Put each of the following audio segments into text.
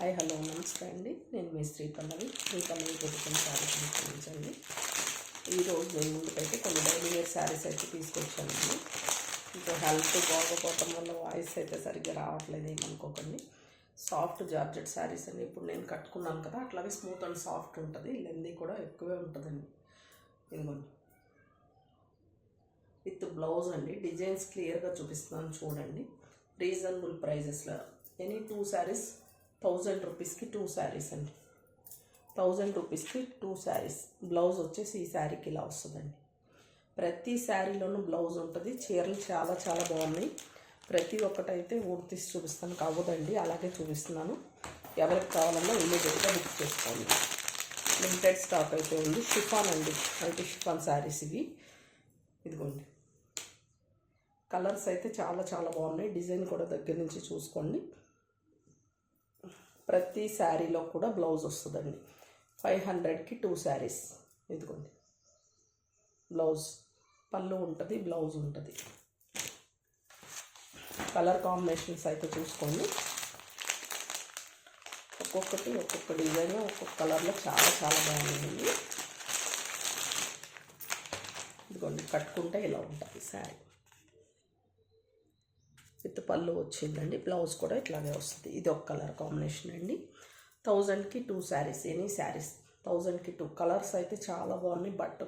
Hi hello నమస్తే అండి. నేను మీ శ్రీపల్లవి దొరుకుతున్న శారీస్ చూపించండి. ఈరోజు నేను ముందుకైతే కొన్ని డైలీ వేర్ శారీస్ అయితే తీసుకొచ్చానండి. ఇంకా హెల్త్ బాగోపోవటం వల్ల వాయిస్ అయితే సరిగ్గా రావట్లేదు, ఏమనుకోకండి. సాఫ్ట్ జార్జెట్ శారీస్ అండి. ఇప్పుడు నేను కట్టుకున్నాను కదా, అట్లాగే స్మూత్ అండ్ సాఫ్ట్ ఉంటుంది. లెందీ కూడా ఎక్కువే ఉంటుందండి. ఇదిగోండి, విత్ బ్లౌజ్ అండి. డిజైన్స్ క్లియర్గా చూపిస్తున్నాను చూడండి. రీజనబుల్ ప్రైజెస్లో ఎనీ 2 శారీస్ 1000 రూపీస్కి 2 శారీస్ అండి. 1000 రూపీస్కి 2 శారీస్. బ్లౌజ్ వచ్చేసి ఈ శారీకి ఇలా వస్తుందండి. ప్రతి శారీలోనూ బ్లౌజ్ ఉంటుంది. చీరలు చాలా చాలా బాగున్నాయి. ప్రతి ఒక్కటైతే తీసి చూపిస్తాను కావదండి, అలాగే చూపిస్తున్నాను. ఎవరికి కావాలన్నా ఇమీడియట్గా బుక్ చేసుకోండి. లిమిటెడ్ స్టాక్ అయితే ఉంది. షిఫాన్ అండి, అయితే షిఫాన్ శారీస్ ఇవి. ఇదిగోండి, కలర్స్ అయితే చాలా చాలా బాగున్నాయి. డిజైన్ కూడా దగ్గర నుంచి చూసుకోండి. ప్రతి శారీలో కూడా బ్లౌజ్ వస్తుందండి. 500కి 2 శారీస్. ఇదిగోండి, బ్లౌజ్, పళ్ళు ఉంటుంది, బ్లౌజ్ ఉంటుంది. కలర్ కాంబినేషన్స్ అయితే చూసుకోండి. ఒక్కొక్క డిజైన్ ఒక్కొక్క కలర్లో చాలా చాలా బాగుంది. ఇదిగోండి, కట్టుకుంటే ఇలా ఉంటుంది శారీ. విత్ పళ్ళు వచ్చిందండి. బ్లౌజ్ కూడా ఇట్లాగే వస్తుంది. ఇది ఒక కలర్ కాంబినేషన్ అండి. 1000కి 2 శారీస్. ఎనీ శారీస్ 1000కి 2. కలర్స్ అయితే చాలా బాగున్నాయి. బట్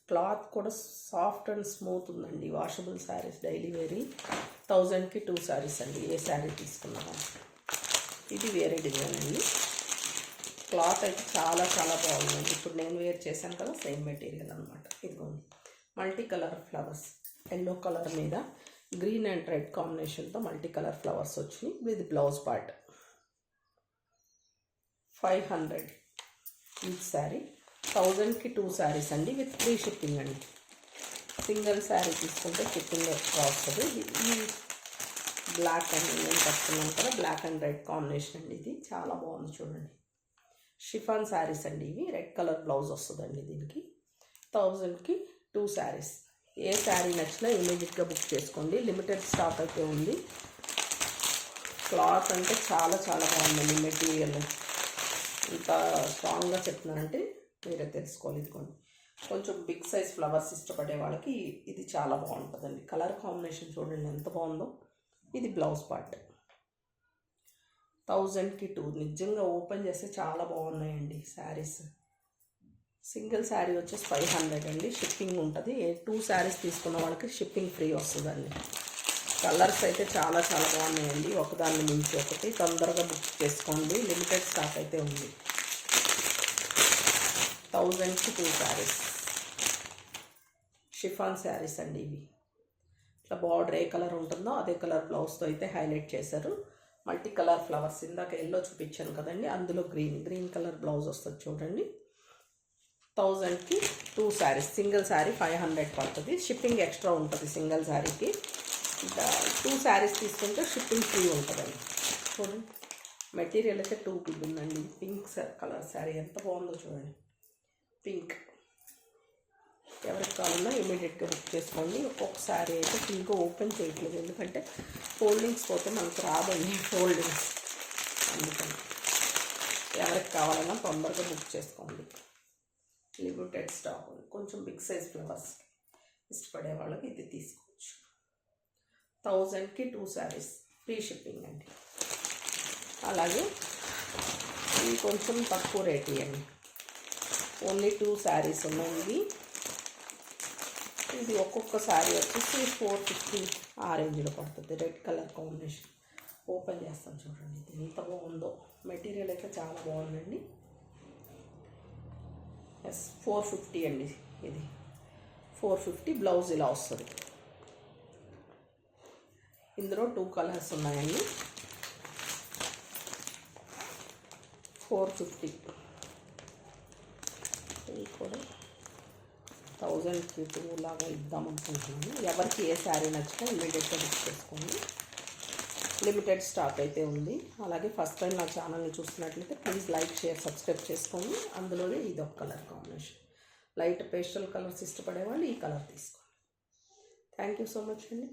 క్లాత్ కూడా సాఫ్ట్ అండ్ స్మూత్ ఉందండి. Washable saris, daily wear. 1000కి 2 శారీస్ అండి. ఏ శారీ తీసుకున్నాము. ఇది వేరే డిజైన్ అండి. క్లాత్ అయితే చాలా చాలా బాగుందండి. ఇప్పుడు నేను వేర్ చేశాను కదా, సేమ్ మెటీరియల్ అనమాట. ఇదిగోండి, multi colour flowers. Yellow colour మీద గ్రీన్ అండ్ రెడ్ కాంబినేషన్తో మల్టీ కలర్ ఫ్లవర్స్ వచ్చినాయి. With blouse part. 500 each sari. 1000కి 2 శారీస్ అండి. విత్ ఫ్రీ షిప్పింగ్ అండి. సింగిల్ శారీ తీసుకుంటే షిప్పింగ్ ఎక్స్ట్రా వస్తుంది. ఈ బ్లాక్ అండ్ నేను కట్టుకున్నాను కదా, బ్లాక్ అండ్ రెడ్ కాంబినేషన్ అండి. ఇది చాలా బాగుంది చూడండి. షిఫాన్ శారీస్ అండి ఇవి. రెడ్ కలర్ బ్లౌజ్ వస్తుందండి దీనికి. 1000కి 2 శారీస్. ఏ శారీ నచ్చినా ఇమీడియట్గా బుక్ చేసుకోండి. లిమిటెడ్ స్టాక్ అయితే ఉంది. క్లాత్ అంటే చాలా చాలా బాగుందండి. మెటీరియల్ ఇంత స్ట్రాంగ్గా చెప్తున్నానంటే మీరే తెలుసుకోవాలి. ఇదిగోండి, కొంచెం బిగ్ సైజ్ ఫ్లవర్స్ ఇష్టపడే వాళ్ళకి ఇది చాలా బాగుంటుందండి. కలర్ కాంబినేషన్ చూడండి ఎంత బాగుందో. ఇది బ్లౌజ్ పార్ట్. 1000కి 2. నిజంగా ఓపెన్ చేస్తే చాలా బాగున్నాయండి శారీస్. సింగిల్ శారీ వచ్చేసి 500 అండి. షిప్పింగ్ ఉంటుంది. 2 శారీస్ తీసుకున్న వాళ్ళకి షిప్పింగ్ ఫ్రీ వస్తుందండి. కలర్స్ అయితే చాలా చాలా బాగున్నాయండి. ఒకదాన్ని మించి ఒకటి. తొందరగా బుక్ చేసుకోండి. లిమిటెడ్ స్టాక్ అయితే ఉంది. 1000కి 2 శారీస్. షిఫాన్ శారీస్ అండి ఇవి. ఇట్లా బార్డర్ ఏ కలర్ ఉంటుందో అదే కలర్ బ్లౌజ్తో అయితే హైలైట్ చేశారు. Multi colour flowers. ఇందాక ఎల్లో చూపించాను కదండి, అందులో గ్రీన్ కలర్ బ్లౌజ్ వస్తుంది చూడండి. 1000కి 2 శారీస్. సింగిల్ శారీ 500 పడుతుంది. షిప్పింగ్ ఎక్స్ట్రా ఉంటుంది సింగిల్ శారీకి. ఇంకా 2 శారీస్ తీసుకుంటే షిప్పింగ్ ఫ్రీ ఉంటుందండి. చూడండి, మెటీరియల్ అయితే 2 గుడ్ ఉందండి. పింక్ కలర్ శారీ ఎంత బాగుందో చూడండి. పింక్. ఎవరికి కావాలన్నా ఇమీడియట్గా బుక్ చేసుకోండి. ఒక్కొక్క శారీ అయితే పింక్ ఓపెన్ చేయట్లేదు, ఎందుకంటే ఫోల్డింగ్స్ పోతే మనకు రాదండి ఫోల్డింగ్స్. అందుకని ఎవరికి కావాలన్నా తొందరగా బుక్ చేసుకోండి. Limited stock. కొంచెం బిగ్ సైజ్ ఫ్లవర్స్ ఇష్టపడే వాళ్ళకి ఇది తీసుకోవచ్చు. 1000కి 2 శారీస్. ఫ్రీ షిప్పింగ్ అండి. అలాగే ఇవి కొంచెం తక్కువ రేట్ ఇవ్వండి. ఓన్లీ 2 శారీస్ ఉన్నాయి. ఇది ఒక్కొక్క శారీ వచ్చేసి 450 ఆ రేంజ్లో పడుతుంది. Red colour combination. ఓపెన్ చేస్తాను చూడండి. ఇది ఎంత బాగుందో. మెటీరియల్ అయితే చాలా బాగుందండి. 450 అండి ఇది. 450. బ్లౌజ్ ఇలా వస్తుంది. ఇందులో 2 కలర్స్ ఉన్నాయండి. 450. ఇది కూడా 1000కి 2 లాగా ఇద్దాం అనుకుంటున్నాను. ఎవరికి ఏ శారీ నచ్చినా ఇమీడియట్గా బుక్ చేసుకోండి. లిమిటెడ్ స్టాక్ అయితే ఉంది. అలాగే ఫస్ట్ టైం నా ఛానల్ని చూస్తున్నట్లయితే ప్లీజ్ లైక్, షేర్, సబ్స్క్రైబ్ చేసుకోండి. అందులోనే ఇది ఒక colour combination. Light pastel colours ఇష్టపడే వాళ్ళు ఈ కలర్ తీసుకోండి. థ్యాంక్ యూ సో మచ్ అండి.